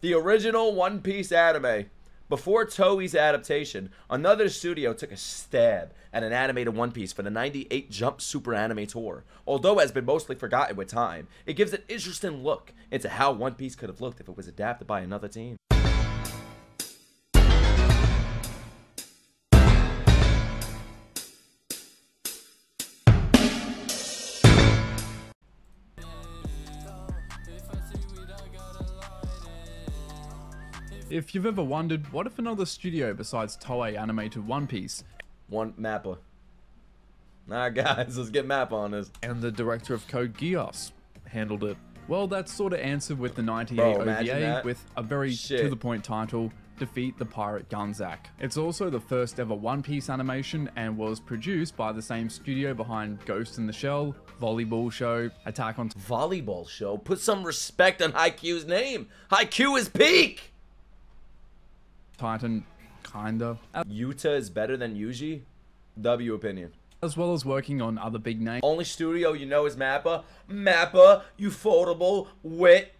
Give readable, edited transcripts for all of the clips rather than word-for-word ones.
The original One Piece anime. Before Toei's adaptation, another studio took a stab at an animated One Piece for the 98 Jump Super Anime Tour. Although it has been mostly forgotten with time, it gives an interesting look into how One Piece could have looked if it was adapted by another team. If you've ever wondered, what if another studio besides Toei animated One Piece? One Mappa. Alright guys, let's get Mappa on this. And the director of Code Geass handled it. Well, that's sort of answered with the 98 OVA with a very to-the-point title, Defeat the Pirate Gunzak. It's also the first ever One Piece animation and was produced by the same studio behind Ghost in the Shell, Volleyball Show, Attack on Volleyball Show? Put some respect on Haikyuu's name. Haikyuu is peak! Titan, kinda. Yuta is better than Yuji? W opinion. As well as working on other big names. Only studio you know is Mappa. Mappa, Ufotable, Wit.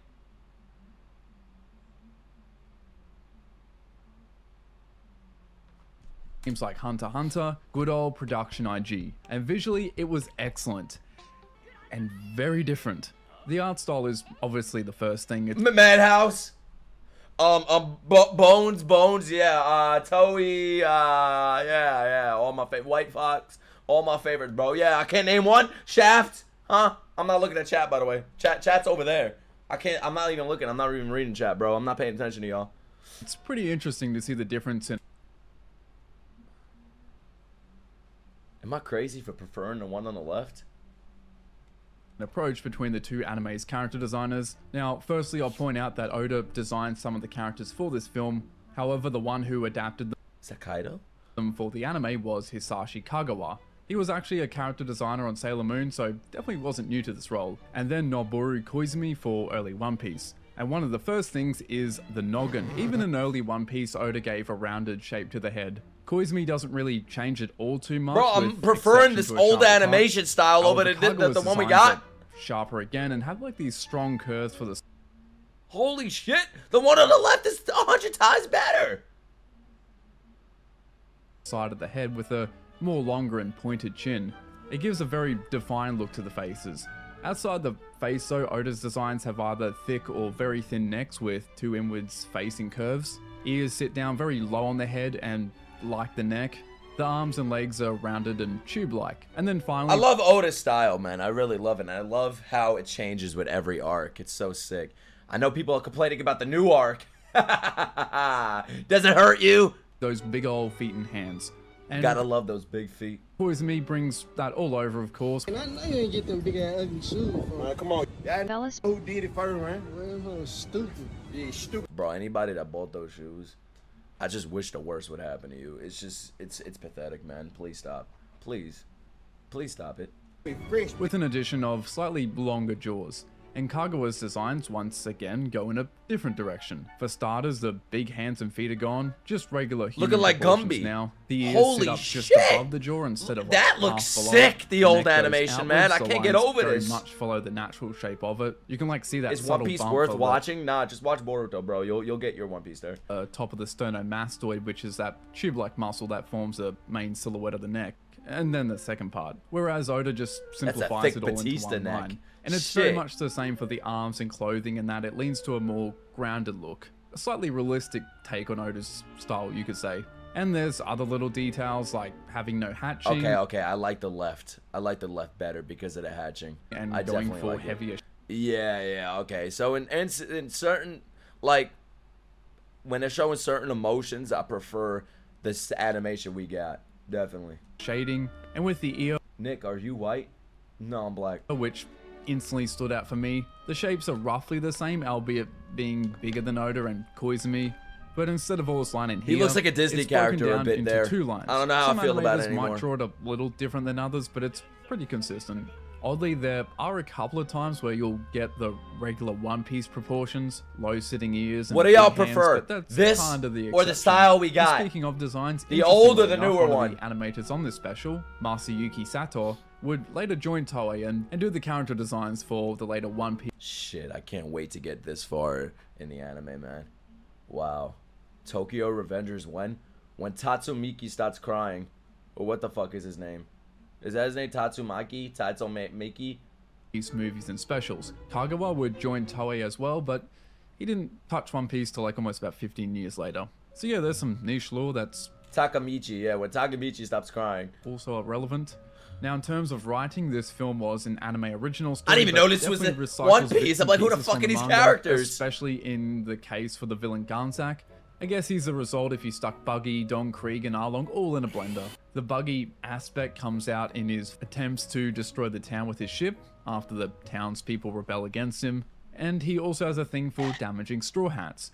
Games like Hunter x Hunter, good old Production IG. And visually, it was excellent. And very different. The art style is obviously the first thing. It's Madhouse. Bones, yeah, Toei, yeah, all my favorite, White Fox, all my favorites, bro. Yeah, I can't name one. Shaft, huh? I'm not looking at chat, by the way. Chat's over there. I'm not even looking. I'm not even reading chat, bro. I'm not paying attention to y'all. It's pretty interesting to see the difference in. Am I crazy for preferring the one on the left? Approach between the two anime's character designers. Now, firstly, I'll point out that Oda designed some of the characters for this film. However, the one who adapted them for the anime was Hisashi Kagawa. He was actually a character designer on Sailor Moon, so definitely wasn't new to this role. And then Noboru Koizumi for early One Piece. And one of the first things is the noggin. Even in early One Piece, Oda gave a rounded shape to the head. Koizumi doesn't really change it all too much. Bro, I'm preferring this old animation style over the one we got. Sharper again and have like these strong curves for the. Holy shit! The one on the left is 100 times better! Side of the head with a more longer and pointed chin. It gives a very defined look to the faces. Outside the face though, Oda's designs have either thick or very thin necks with two inwards facing curves. Ears sit down very low on the head and like the neck. The arms and legs are rounded and tube-like. And then finally... I love Oda's style, man. I really love it. And I love how it changes with every arc. It's so sick. I know people are complaining about the new arc. Does it hurt you? Those big old feet and hands. And gotta love those big feet. Koizumi brings that all over, of course. And I know you ain't get them big ass ugly shoes. Man, come on. Fellas. Who did it first, man? Well, stupid. Yeah, stupid. Bro, anybody that bought those shoes, I just wish the worst would happen to you. It's just, it's pathetic, man. Please stop. Please stop it. With an addition of slightly longer jaws. And Kagawa's designs once again go in a different direction. For starters, the big hands and feet are gone, just regular human looking like Gumby now. The ears Holy sit up shit. just above the jaw instead of that like looks half below. sick. The old neck goes animation, man. I outwards, can't the get lines over very this. much follow the natural shape of it. You can like see that Is subtle One Piece bump worth of watching? Nah, just watch Boruto, bro. You'll get your One Piece there. Top of the sternomastoid, which is that tube-like muscle that forms the main silhouette of the neck. And then the second part. Whereas Oda just simplifies it all into one line. And it's very much the same for the arms and clothing in that it leans to a more grounded look. A slightly realistic take on Oda's style, you could say. And there's other little details like having no hatching. Okay, I like the left. I like the left better because of the hatching. And I going definitely for like heavier. Yeah, okay. So in certain, like, when they're showing certain emotions, I prefer this animation we got. Definitely. Shading. And with the ear. Nick, are you white? No, I'm black. Which instantly stood out for me. The shapes are roughly the same, albeit being bigger than Oda and Koizumi. But instead of all this line in here, he looks like a Disney character a bit there. Two lines. I don't know how I feel about it Some anymore. might draw it a little different than others, but it's pretty consistent. Oddly, there are a couple of times where you'll get the regular One Piece proportions, low sitting ears, and what do y'all big hands, prefer? but that's This kind of the or the exception. style we And got? speaking of designs, The old or the interestingly newer enough, one? of the animators on this special, Masayuki Sato, would later join Toei and do the character designs for the later One Piece. Shit, I can't wait to get this far in the anime, man. Wow. Tokyo Revengers when? When Tatsumaki starts crying. Or what the fuck is his name? Is that his name? Tatsumaki? Tatsumaki? Movies and specials. Kagawa would join Toei as well, but he didn't touch One Piece till like almost about 15 years later. So yeah, there's some niche lore that's Takamichi, yeah, when Takamichi stops crying. also relevant. Now, in terms of writing, this film was an anime original story. I didn't even but know this was definitely the recycles One bits Piece. I'm and like, who the pieces fuck from are these manga, characters? Especially in the case for the villain Ganzak. I guess he's a result if you stuck Buggy, Don Krieg, and Arlong all in a blender. The Buggy aspect comes out in his attempts to destroy the town with his ship after the townspeople rebel against him, and he also has a thing for damaging Straw Hats.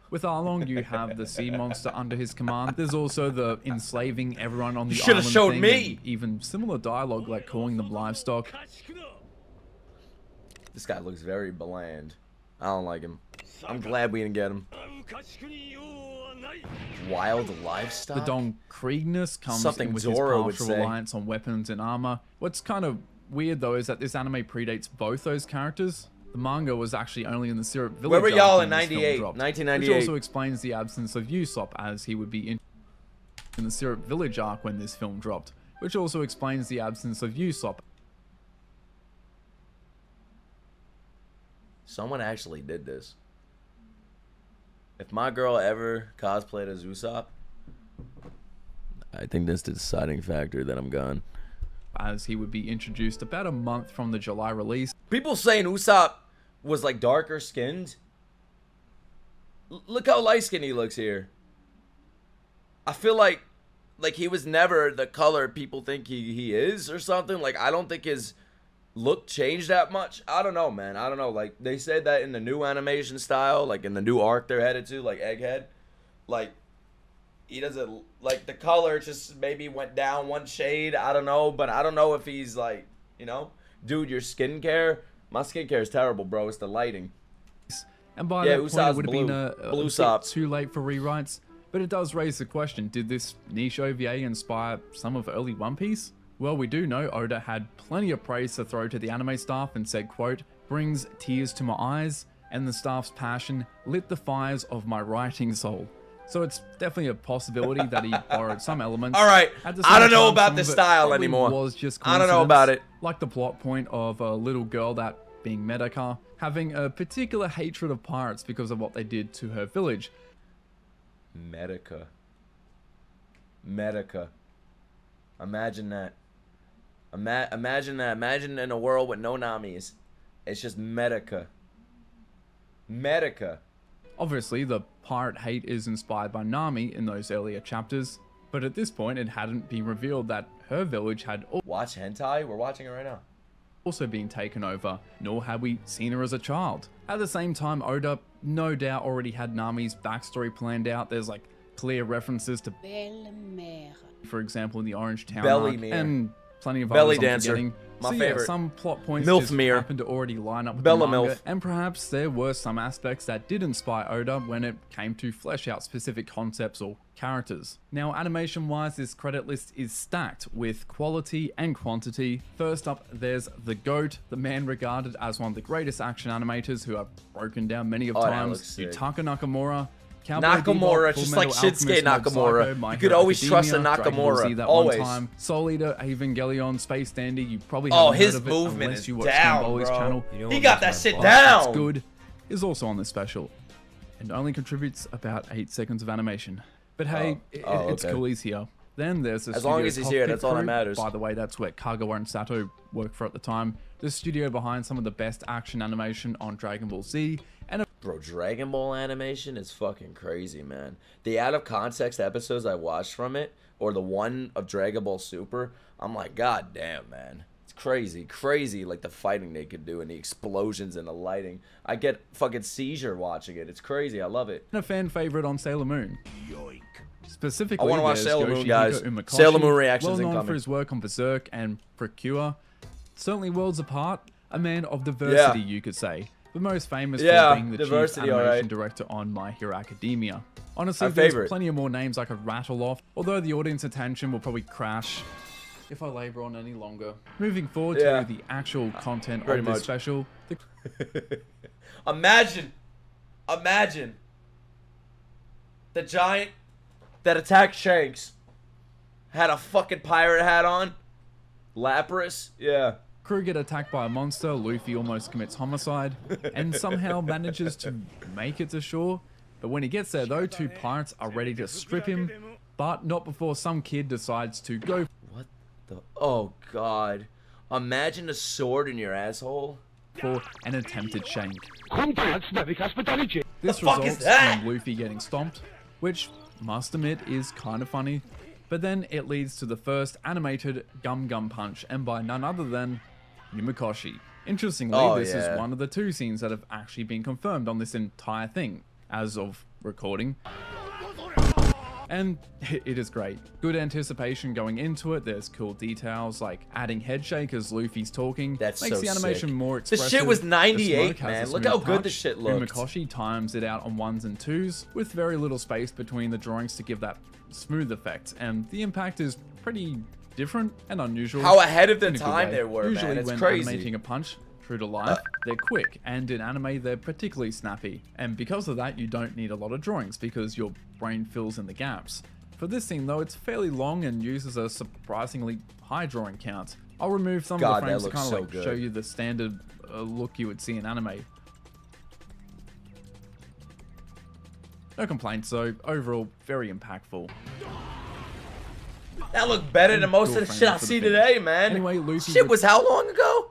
With Arlong, you have the sea monster under his command. There's also the enslaving everyone on the You shoulda island showed thing, me! and even similar dialogue like calling them livestock. This guy looks very bland. I don't like him. I'm glad we didn't get him. Wild livestock? The Don Kriegness comes Something in with Zoro would his partial say. reliance on weapons and armor. What's kind of weird though is that this anime predates both those characters. The manga was actually only in the Syrup Village. Where were y'all arc in when this film 98? dropped, 1998? Which also explains the absence of Usopp, as he would be in the Syrup Village arc when this film dropped. Which also explains the absence of Usopp. Someone actually did this. If my girl ever cosplayed as Usopp, I think that's the deciding factor that I'm gone. As he would be introduced about a month from the July release. People saying Usopp was like darker skinned. Look how light skinned he looks here. I feel like he was never the color people think he is or something. Like, I don't think his look changed that much. I don't know, man. I don't know. Like, they said that in the new animation style, like in the new arc they're headed to, like Egghead, like he doesn't, like, the color just maybe went down one shade. I don't know, but I don't know if he's like, you know, dude, your skincare, my skincare is terrible, bro. It's the lighting. And by Yeah, that point, Usopp's it would have been blue a Usopp. bit too late for rewrites. But it does raise the question, did this niche OVA inspire some of early One Piece? Well, we do know Oda had plenty of praise to throw to the anime staff and said, quote, "brings tears to my eyes, and the staff's passion lit the fires of my writing soul." So it's definitely a possibility that he borrowed some elements. All right, At the I same don't know time, about some the of it style probably anymore. Was just I don't know about coincidence, it. Like the plot point of a little girl, that being Medaka, having a particular hatred of pirates because of what they did to her village. Medica. Imagine that. Imagine that. Imagine in a world with no Namis. It's just Medica. Obviously, the pirate hate is inspired by Nami in those earlier chapters, but at this point it hadn't been revealed that her village had Watch hentai? We're watching it right now. also been taken over, nor had we seen her as a child. At the same time, Oda no doubt already had Nami's backstory planned out. There's like clear references to, for example, in the Orange Town Belly arc, Mirror. and plenty of Belly others I'm Dancer. forgetting. My So favorite. Yeah, some plot points Milf just Mirror. happened to already line up with Bella the manga, Milf. and perhaps there were some aspects that did inspire Oda when it came to flesh out specific concepts or characters. Now, animation-wise, this credit list is stacked with quality and quantity. First up, there's the GOAT, the man regarded as one of the greatest action animators who have broken down many of Oh, that times, looks sick. Yutaka Nakamura. Cowboy Nakamura, Bebop, just Fullmetal like Shinsuke Alchemist, Mob Nakamura. Psycho, My You could Hero always trust a Academia, Dragon Ball Nakamura, Z that always. one time, Soul Eater, Evangelion, Space Dandy. You probably Oh, haven't his heard of it movement unless is you watch down, Stromboli's bro. channel. He got that shit But down. It's good is also on this special, and only contributes about 8 seconds of animation. But hey, it's okay. cool he's here. Then there's the As long studio as he's here, Cockpit that's all that Crew. matters. By the way, that's where Kagawa and Sato worked for at the time. The studio behind some of the best action animation on Dragon Ball Z, and Bro, Dragon Ball animation is fucking crazy, man. The out of context episodes I watched from it, or the one of Dragon Ball Super, I'm like, god damn, man. It's crazy, like the fighting they could do and the explosions and the lighting. I get fucking seizure watching it. It's crazy. I love it. a fan favorite on Sailor Moon. Specifically, I want to watch there's Sailor Moon, Yoshihiko guys. Umakoshi, Sailor Moon reactions well known incoming. for his work on Berserk and Precure. Certainly worlds apart, a man of diversity, you could say. But most famous for being the chief animation director on My Hero Academia. Honestly, there's plenty of more names I could rattle off, although the audience attention will probably crash if I labor on any longer. Moving forward to the actual content of this special. Imagine the giant that attacked Shanks had a fucking pirate hat on. Lapras, yeah. Crew get attacked by a monster, Luffy almost commits homicide, and somehow manages to make it to shore. But when he gets there though, two pirates are ready to strip him, but not before some kid decides to go. What the? Oh god. Imagine a sword in your asshole. For an attempted shank. This results in Luffy getting stomped, which, must admit, is kind of funny. But then it leads to the first animated Gum Gum Punch, and by none other than Umakoshi. Interestingly, this is one of the 2 scenes that have actually been confirmed on this entire thing, as of recording. And it is great. Good anticipation going into it. There's cool details like adding head shake as Luffy's talking. That's makes so the animation sick. more expressive. This shit was 98, man. Look how good this shit looked. Umakoshi times it out on 1s and 2s with very little space between the drawings to give that smooth effect, and the impact is pretty different and unusual. How ahead of the time they were, Usually man. It's when crazy. animating a punch true to life, they're quick, and in anime they're particularly snappy, and because of that you don't need a lot of drawings because your brain fills in the gaps. For this scene though, it's fairly long and uses a surprisingly high drawing count. I'll remove some of the frames to kind of show you the standard look you would see in anime. No complaints though, overall very impactful. That looked better than most of the shit I see today, man. Anyway, Luffy shit was how long ago?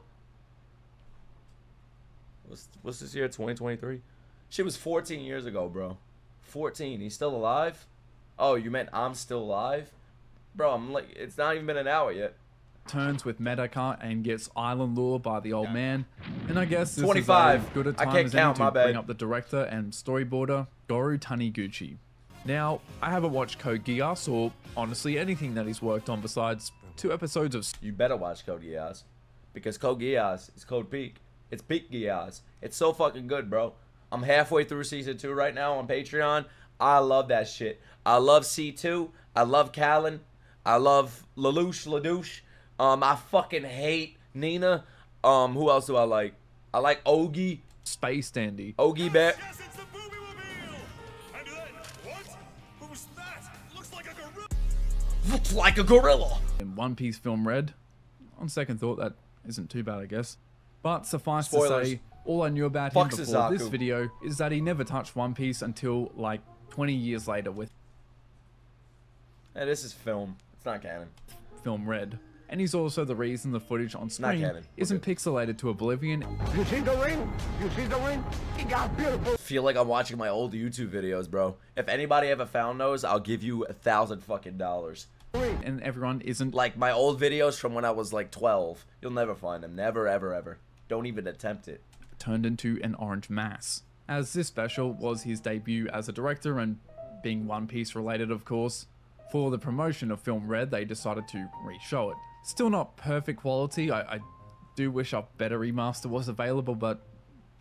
What's this year, 2023? Shit was 14 years ago, bro. 14, he's still alive? Oh, you meant I'm still alive? Bro, I'm like, it's not even been an hour yet. Turns with Medaka and gets island lure by the old man. And I guess this 25. is as good a time I can't as count, any my to bad. bring up the director and storyboarder, Goro Taniguchi. Now, I haven't watched Code Geass or honestly anything that he's worked on besides 2 episodes of... You better watch Code Geass. Because Code Geass is Code Peak. It's Peak Geass. It's so fucking good, bro. I'm halfway through season 2 right now on Patreon. I love that shit. I love C2. I love Callan. I love Lelouch Ladouche. I fucking hate Nina. Who else do I like? I like Ogi. Space Dandy. Ogi Bear. Looks like a gorilla. In One Piece Film Red. On second thought, that isn't too bad, I guess. But suffice Spoilers. to say, all I knew about him before Suzaku. this video is that he never touched One Piece until like 20 years later with Hey, this is film. It's not canon. Film Red. And he's also the reason the footage on screen canon. isn't pixelated to oblivion. You see the ring? You see the ring? He got beautiful. Feel like I'm watching my old YouTube videos, bro. If anybody ever found those, I'll give you $1,000 fucking dollars. And everyone isn't Like my old videos from when I was like 12. You'll never find them. Never, ever, ever. Don't even attempt it. turned into an orange mass. As this special was his debut as a director and being One Piece related, of course. For the promotion of Film Red, they decided to re-show it. Still not perfect quality. I do wish a better remaster was available, but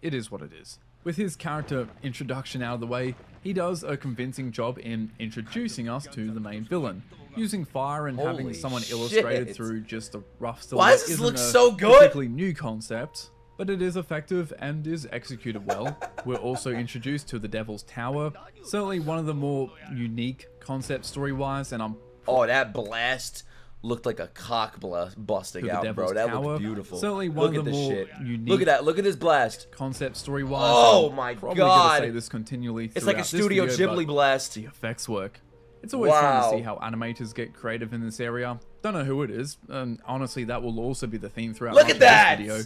it is what it is. With his character introduction out of the way, he does a convincing job in introducing us to the main villain. Using fire and having Holy someone shit. illustrated through just a rough still. Why does this isn't look a so good? Particularly new concept, but it is effective and is executed well. We're also introduced to the Devil's Tower. Certainly one of the more unique concepts story-wise, and Oh, that blast looked like a cock busting the out, Devil's bro. That Tower. looked beautiful. Certainly one Look of at the this more shit. unique Look at that. Look at this blast. concept story-wise. Oh I'm my probably God. gonna say this continually. It's like a throughout Studio this video, Ghibli but blast. the effects work. It's always fun to Wow. see how animators get creative in this area. Don't know who it is, and honestly that will also be the theme throughout Look much at of this that! video.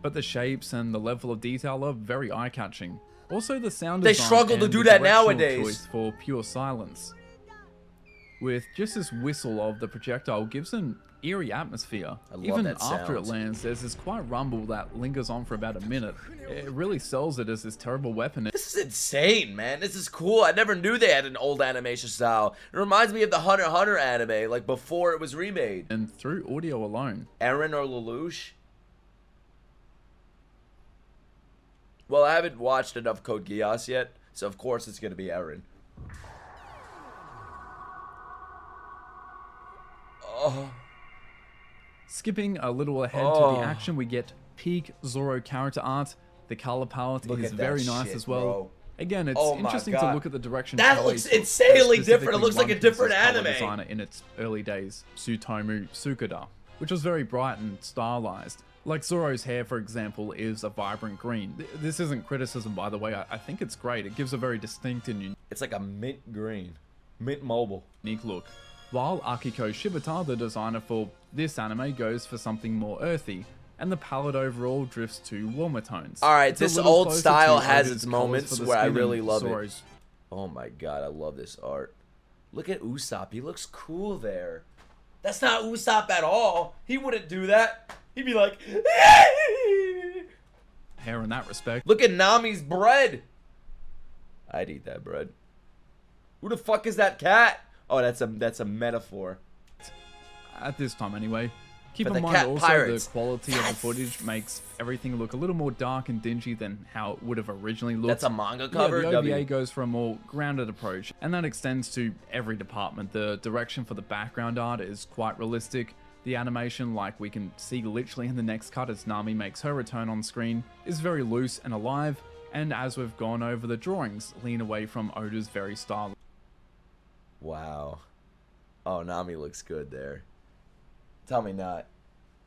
But the shapes and the level of detail are very eye-catching. Also the sound They design struggle to and do the that directional nowadays. choice for pure silence. With just this whistle of the projectile gives an eerie atmosphere. I love Even that after it sound. lands, there's this quiet rumble that lingers on for about a minute. It really sells it as this terrible weapon. This is insane, man. This is cool. I never knew they had an old animation style. It reminds me of the Hunter x Hunter anime, like before it was remade. And through audio alone, Eren or Lelouch? Well, I haven't watched enough Code Geass yet, so of course it's going to be Eren. Oh. skipping a little ahead to Oh. the action, we get peak Zoro character art. The color palette Look is at that very nice shit, as well. bro. Again, it's Oh my interesting to God. look at the direction. That Toei looks took, insanely different. It specifically looks like a One Piece's different color anime. designer in its early days, Tsutomu Tsukuda, which was very bright and stylized. Like Zoro's hair, for example, is a vibrant green. This isn't criticism, by the way. I think it's great. It gives a very distinct and It's like a mint green. Mint mobile. unique look. While Akiko Shibata, the designer for this anime, goes for something more earthy, and the palette overall drifts to warmer tones. Alright, It's a this little old closer style to has Oda's its colours moments for the where I skin really and love it. Zoro's. Oh my god, I love this art. Look at Usopp. He looks cool there. That's not Usopp at all. He wouldn't do that. He'd be like, Hair in that respect. look at Nami's bread. I'd eat that bread. Who the fuck is that cat? Oh, that's a metaphor. At this time anyway. Keep But in the mind cat also pirates. the quality of the footage makes everything look a little more dark and dingy than how it would have originally looked. That's a manga cover. Yeah, the OVA W. goes for a more grounded approach, and that extends to every department. The direction for the background art is quite realistic. The animation, like we can see literally in the next cut as Nami makes her return on screen, is very loose and alive, and as we've gone over, the drawings lean away from Oda's very style. Wow. Oh, Nami looks good there. Tell me not.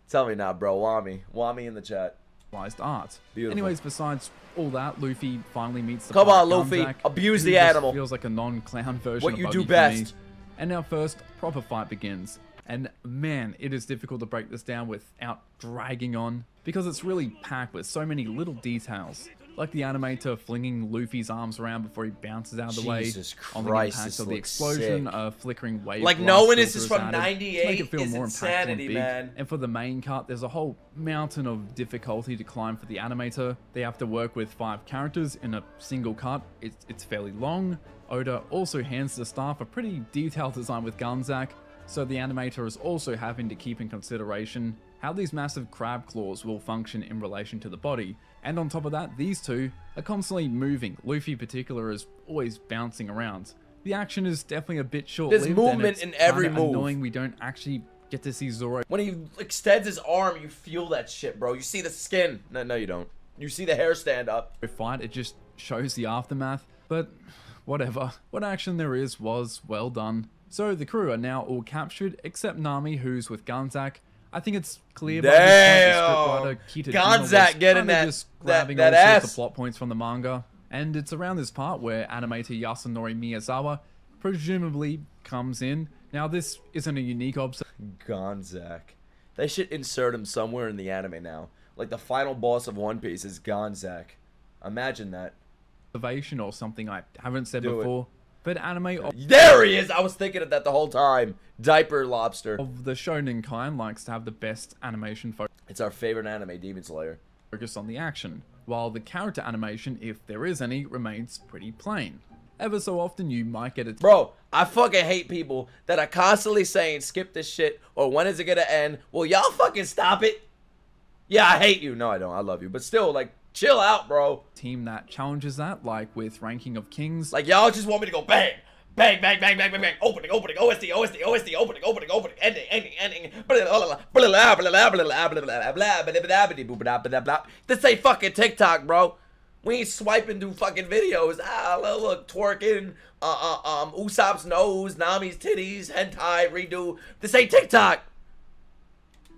Tell me not, bro. Wami. Wami in the chat. Art. Beautiful. Anyways, besides all that, Luffy finally meets the Come pirate on, Luffy. Gunzak, Abuse who the just animal. Feels like a non-clown version What of you Buggy do for best. me. And our first proper fight begins. And man, it is difficult to break this down without dragging on, because it's really packed with so many little details. Like the animator flinging Luffy's arms around before he bounces out of the way. Jesus On the Christ, impact this of the looks explosion, sick. a flickering wave. Like, blast knowing this is filter from added to make 98 it feel is more impactful and insanity, big. man. And for the main cut, there's a whole mountain of difficulty to climb for the animator. They have to work with 5 characters in a single cut. It's fairly long. Oda also hands the staff a pretty detailed design with Gunzak, so the animator is also having to keep in consideration how these massive crab claws will function in relation to the body. And on top of that, these two are constantly moving. Luffy in particular is always bouncing around. The action is definitely a bit short-lived. There's movement and it's in every kinda move. annoying we don't actually get to see Zoro When he extends his arm, you feel that shit, bro. You see the skin. No, you don't. You see the hair stand up. fight. It just shows the aftermath. But whatever. What action there is was well done. So the crew are now all captured, except Nami, who's with Gunzak. I think it's clear by this point the scriptwriter Kitajima was Gunzak getting kinda that- just grabbing that all sorts ass. of plot points from the manga. And it's around this part where animator Yasunori Miyazawa presumably comes in. Now this isn't a unique Gonzak. They should insert him somewhere in the anime now. Like the final boss of One Piece is Gonzak. Imagine that. observation or something I haven't said Do it. before. But anime There he is! I was thinking of that the whole time. Diaper Lobster. of the shonen kind likes to have the best animation It's our favorite anime, Demon Slayer. focus on the action, while the character animation, if there is any, remains pretty plain. Ever so often you might get a Bro, I fucking hate people that are constantly saying skip this shit or when is it gonna end? Well, y'all fucking stop it. Yeah, I hate you. No, I don't. I love you. But still, like, chill out, bro. team that challenges that, like with Ranking of Kings. Like, y'all just want me to go bang. Bang, bang, bang, bang, bang, bang. Opening, opening, OSD, OSD, OSD, opening, opening, opening, ending, ending, ending. This ain't fucking TikTok, bro. We ain't swiping through fucking videos. Ah, look, twerking, Usopp's nose, Nami's titties, hentai, redo. This ain't TikTok.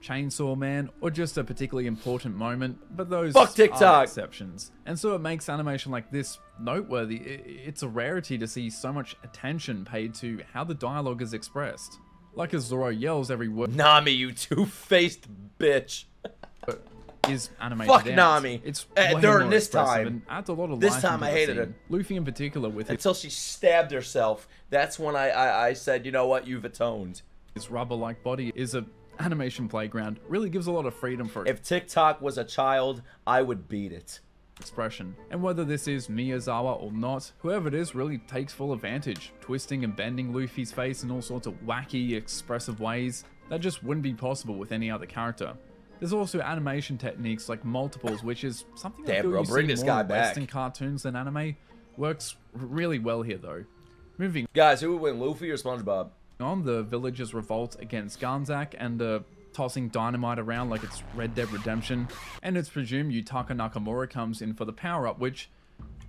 Chainsaw Man, or just a particularly important moment, but those Fuck TikTok. are exceptions. And so it makes animation like this noteworthy. It's a rarity to see so much attention paid to how the dialogue is expressed. Like as Zoro yells every word Nami, you two-faced bitch. is animated Fuck out. Nami. It's During way more this expressive time. and adds a lot of This life time into I the hated scene. her. Luffy in particular with Until she stabbed herself. That's when I said, you know what, you've atoned. his rubber-like body is a Animation Playground really gives a lot of freedom for If TikTok was a child, I would beat it. expression. And whether this is Miyazawa or not, whoever it is really takes full advantage, twisting and bending Luffy's face in all sorts of wacky, expressive ways that just wouldn't be possible with any other character. There's also animation techniques like multiples, which is something I Damn, feel bro, you bring see this more guy in back. Western cartoons than anime. Works really well here though. Moving Guys, who would win, Luffy or SpongeBob? on, the villagers revolt against Ganzak and tossing dynamite around like it's Red Dead Redemption, and it's presumed Yutaka Nakamura comes in for the power-up, which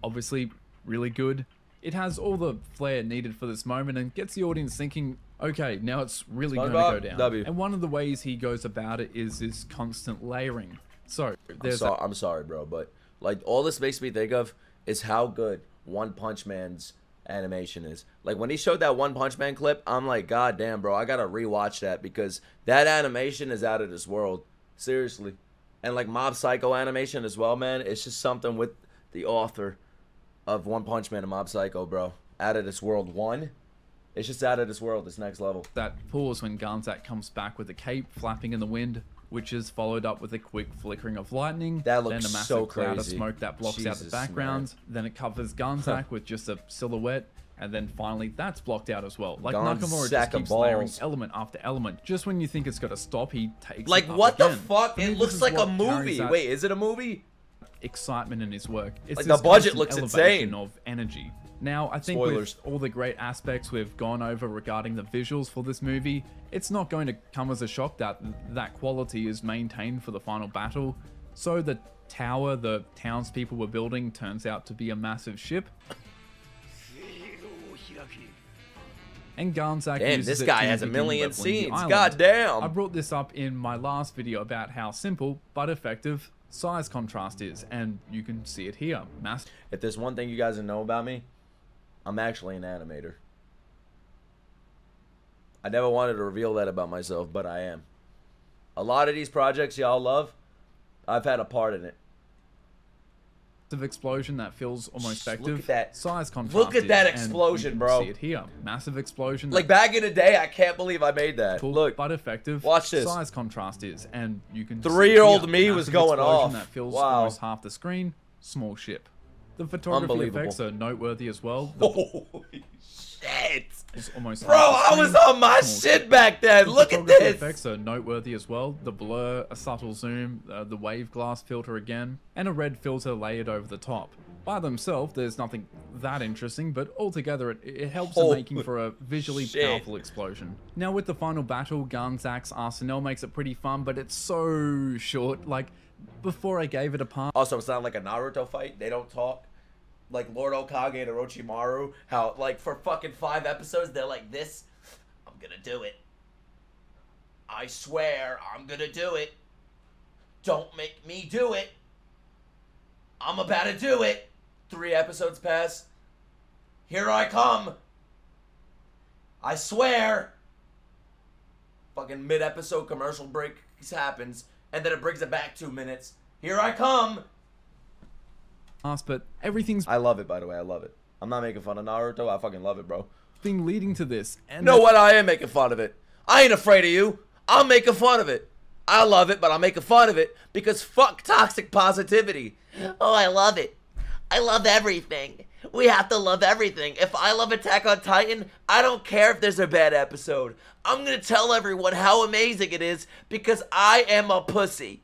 obviously really good. It has all the flair needed for this moment and gets the audience thinking, okay, now it's really going to go SpongeBob, down. W. And one of the ways he goes about it is this constant layering. So there's I'm sorry, bro, but like all this makes me think of is how good One Punch Man's animation is. Like when he showed that One Punch Man clip, I'm like, God damn, bro, I gotta rewatch that because that animation is out of this world. Seriously. And like Mob Psycho animation as well, man. It's just something with the author of One Punch Man and Mob Psycho, bro. Out of this world. It's just out of this world. It's next level. that pause when Ganzak comes back with a cape flapping in the wind, which is followed up with a quick flickering of lightning, That then looks a massive so cloud of crazy. smoke that blocks out the Jesus, background, then it covers Ganzak with just a silhouette, and then finally that's blocked out as well. Like Gone Nakamura sack just of keeps layering balls. element after element. Just when you think it's got to stop, he takes Like it up what the again. fuck? For me, It this looks is like a what carries movie. that Wait, is it a movie? excitement in his work. It's Like, this the budget constant looks elevation insane. of energy. Now, I think Spoilers. with all the great aspects we've gone over regarding the visuals for this movie, it's not going to come as a shock that that quality is maintained for the final battle. So the tower the townspeople were building turns out to be a massive ship. And Ganzak Damn, uses this it guy to has a begin million leveling the scenes. island. God damn. I brought this up in my last video about how simple but effective size contrast is, and you can see it here. If there's one thing you guys know about me, I'm actually an animator. I never wanted to reveal that about myself, but I am. A lot of these projects y'all love, I've had a part in it. Massive explosion that feels almost Look effective. at that. Size contrast. Look at is, that and you explosion, can bro. See it here. Massive explosion. Like back in the day, I can't believe I made that. Cool, Look, but effective. watch this. Size contrast is, and you can. 3-year-old see it me here. was Massive going explosion off. That fills Wow. almost half the screen. Small ship. The photography Unbelievable. effects are noteworthy as well. The holy shit. is almost Bro, half the I was screen. on my Small shit back then. The Look at photography this. effects are noteworthy as well. The blur, a subtle zoom, the wave glass filter again, and a red filter layered over the top. By themselves, there's nothing that interesting, but altogether it helps in Holy making for a visually shit. powerful explosion. Now with the final battle, Ganzak's arsenal makes it pretty fun, but it's so short. Like, before I gave it a pass, Also, it's not like a Naruto fight. They don't talk. Like Lord Okage and Orochimaru, how like for fucking 5 episodes they're like this. I'm gonna do it. I swear I'm gonna do it. Don't make me do it. I'm about to do it. 3 episodes pass. Here I come. I swear. Fucking mid-episode commercial break happens, and then it brings it back 2 minutes. Here I come. but everything's I love it, by the way. I love it. I'm not making fun of Naruto. I fucking love it, bro. been leading to this. And You know what? I am making fun of it. I ain't afraid of you. I'm making fun of it. I love it, but I'm making fun of it because fuck toxic positivity. Oh, I love it. I love everything. We have to love everything. If I love Attack on Titan, I don't care if there's a bad episode. I'm gonna tell everyone how amazing it is because I am a pussy.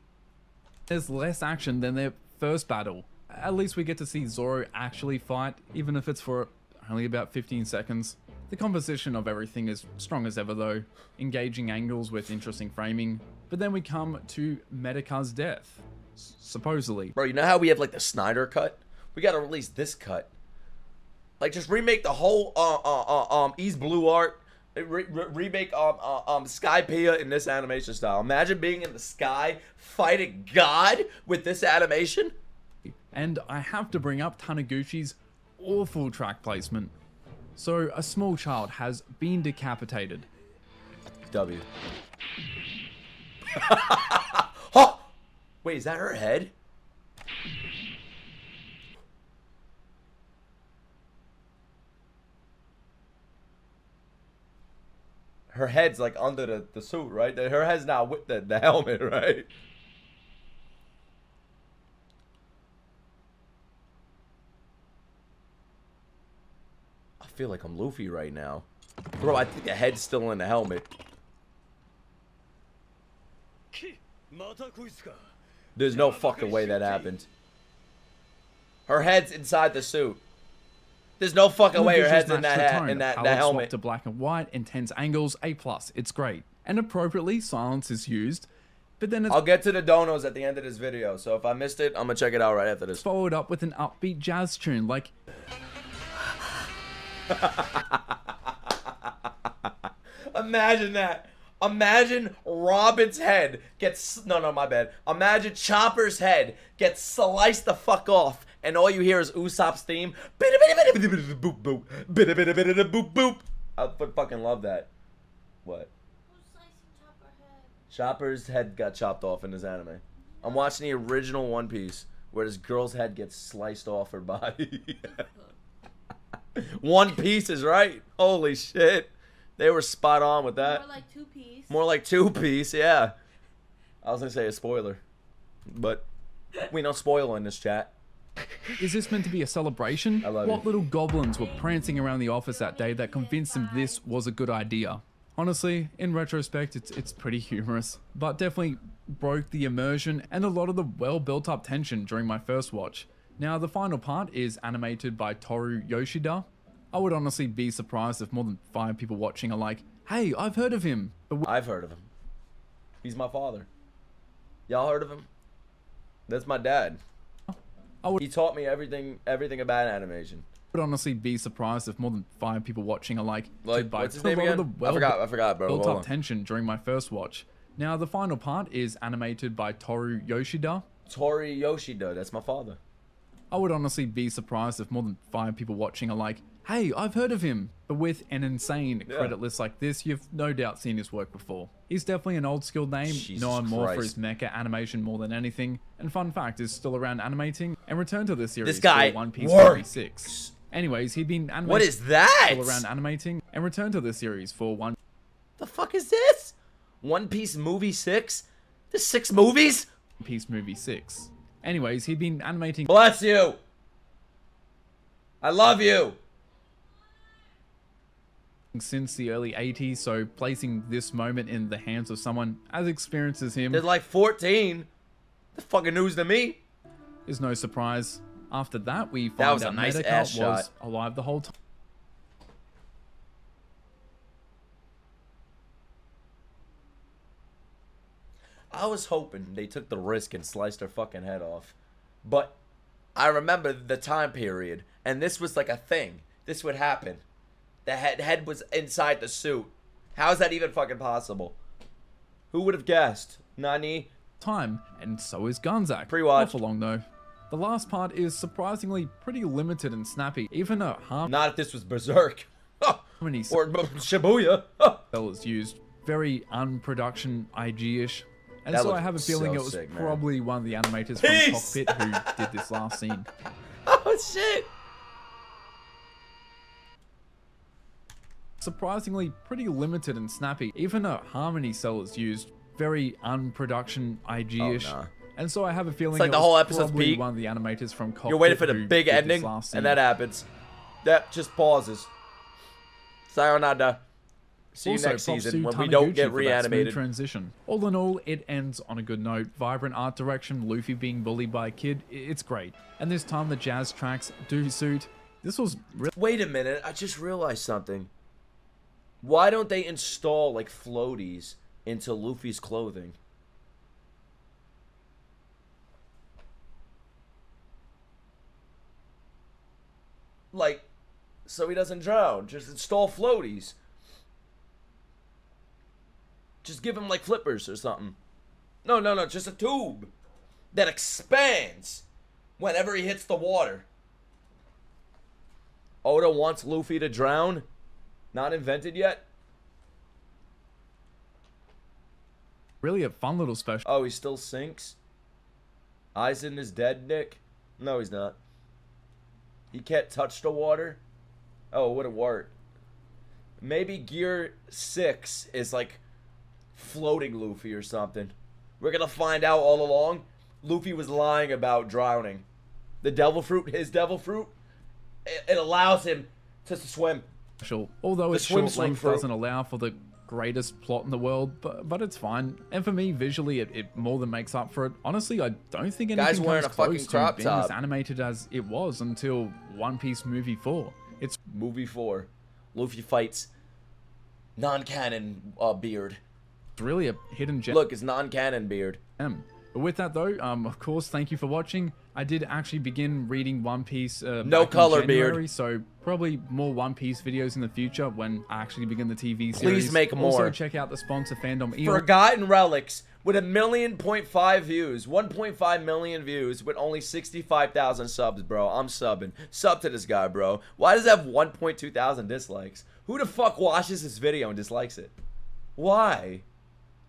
There's less action than their first battle. At least we get to see Zoro actually fight, even if it's for only about 15 seconds. The composition of everything is strong as ever though, engaging angles with interesting framing. But then we come to Medika's death, supposedly. Bro, you know how we have like the Snyder cut? We gotta release this cut. Like just remake the whole East Blue Art. Remake Skypiea in this animation style. Imagine being in the sky fighting God with this animation. And I have to bring up Taniguchi's awful track placement. So a small child has been decapitated. W. Huh! Wait, is that her head? her head's like under the suit, right? Her head's not with the helmet, right? I feel like I'm Luffy right now. Bro, I think the head's still in the helmet. There's no fucking way that happened. Her head's inside the suit. There's no fucking way her head's in that hat, in that helmet. To black and white, intense angles, A+. It's great. And appropriately, silence is used. But then it's I'll get to the donos at the end of this video, so if I missed it, I'm gonna check it out right after this. Followed up with an upbeat jazz tune, like... Imagine that. Imagine Robin's head gets... No, my bad. Imagine Chopper's head gets sliced the fuck off, and all you hear is Usopp's theme. Boop, boop. Boop, boop. I would fucking love that. What? Who's slicing Chopper's head? Chopper's head got chopped off in this anime. I'm watching the original One Piece, where this girl's head gets sliced off her body. One Piece is right. Holy shit. They were spot on with that. More like 2 piece. More like 2 piece, yeah. I was gonna say a spoiler, but we don't spoil in this chat. Is this meant to be a celebration? I love What it. little goblins were prancing around the office that day that convinced them this was a good idea? Honestly, in retrospect, it's pretty humorous, but definitely broke the immersion and a lot of the well built up tension during my first watch. Now, the final part is animated by Toru Yoshida. I would honestly be surprised if more than 5 people watching are like, hey, I've heard of him. But I've heard of him. He's my father. Y'all heard of him? That's my dad. He taught me everything about animation. would honestly be surprised if more than 5 people watching are like what's his a name lot of again? the I forgot, bro. built Hold up on. tension during my first watch. Now, the final part is animated by Toru Yoshida. Tori Yoshida, that's my father. I would honestly be surprised if more than 5 people watching are like, hey, I've heard of him. But with an insane credit list like this, you've no doubt seen his work before. He's definitely an old school name, Jesus known more for Christ. his mecha animation more than anything. And fun fact, is still around animating and returned to this series This guy for One Piece works. Movie 6. Anyways, he'd been animating What is that? still around animating and returned to this series for One The fuck is this? One Piece movie 6? There's 6 movies? Piece Movie 6. Anyways, he'd been animating Bless you. I love you. since the early 80s, so placing this moment in the hands of someone as experienced as him There's like 14. The fucking news to me. is no surprise. After that, we That find was a out nice Medicott ass was shot. alive the whole time. I was hoping they took the risk and sliced her fucking head off. But I remember the time period, and this was like a thing. This would happen. The head was inside the suit. How is that even fucking possible? Who would have guessed? Nani? Time, and so is Gunzak. Pre-watch. Not for long though. The last part is surprisingly pretty limited and snappy. Even a Not if this was Berserk. harmony Or Shibuya. cell is used. Very unproduction IG-ish. And That so I looked have a feeling so it was sick, man. probably one of the animators from Peace! Cockpit who did this last scene. Oh shit. Surprisingly pretty limited and snappy. Even a harmony cell is used. Very unproduction IG-ish. Oh, nah. And so I have a feeling like it the was whole episode's probably peak. one of the animators from Cockpit You're waiting for the who big did this ending, last and scene. that happens. That just pauses. Sayonara. See you Also, next props season to when we Taniguchi don't get for that smooth reanimated. transition. All in all, it ends on a good note. Vibrant art direction, Luffy being bullied by a kid, it's great. And this time the jazz tracks do suit. This was really Wait a minute, I just realized something. Why don't they install like floaties into Luffy's clothing? Like, so he doesn't drown. Just install floaties. Just give him like flippers or something. No, just a tube that expands whenever he hits the water. Oda wants Luffy to drown. Not invented yet. a fun little special. Oh, he still sinks? Aizen is dead, Nick? No, he's not. He can't touch the water? Oh, it wouldn't work. Maybe Gear 6 is like floating Luffy or something. We're gonna find out all along. Luffy was lying about drowning. The devil fruit, his devil fruit, it allows him to swim. Although its swim short sling length fruit. doesn't allow for the greatest plot in the world, but it's fine. And for me, visually, it more than makes up for it. Honestly, I don't think Guy's anything wearing comes a fucking close to crop being as top. animated as it was until One Piece Movie 4. It's Movie 4. Luffy fights non-canon beard. really a hidden gem. Look, it's non-canon beard. But with that though, of course, thank you for watching. I did actually begin reading One Piece No back in color January, beard. so probably more One Piece videos in the future when I actually begin the TV series. Please make more. Also, check out the sponsor Fandom Eon. Forgotten Relics with 1.5 million views, 1.5 million views with only 65,000 subs, bro. I'm subbing. Sub to this guy, bro. Why does it have 1.2 thousand dislikes? Who the fuck watches this video and dislikes it? Why?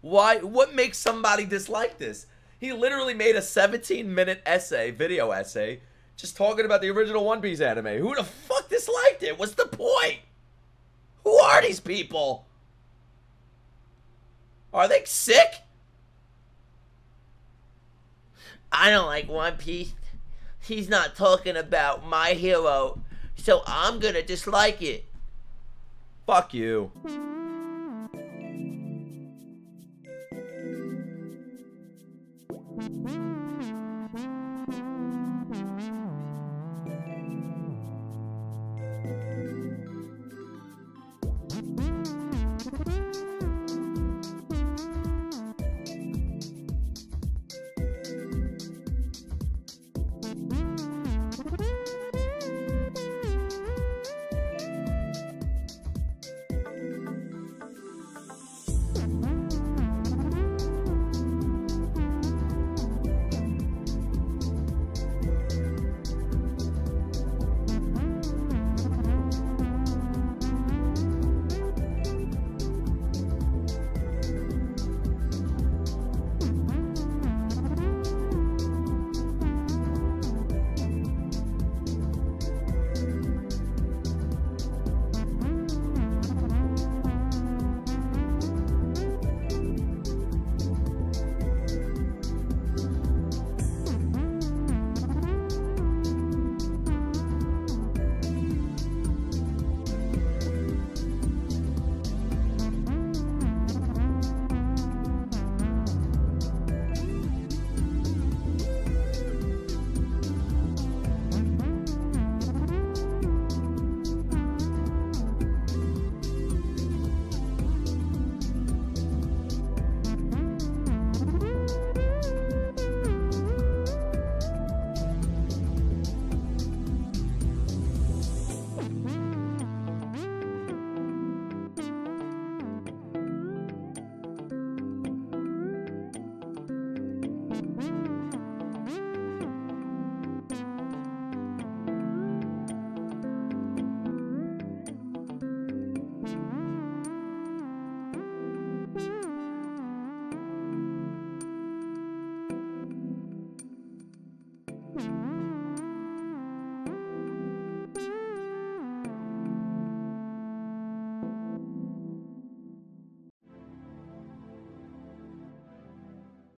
Why? What makes somebody dislike this? He literally made a 17-minute video essay, just talking about the original One Piece anime. Who the fuck disliked it? What's the point? Who are these people? Are they sick? I don't like One Piece. He's not talking about my hero, so I'm gonna dislike it. Fuck you.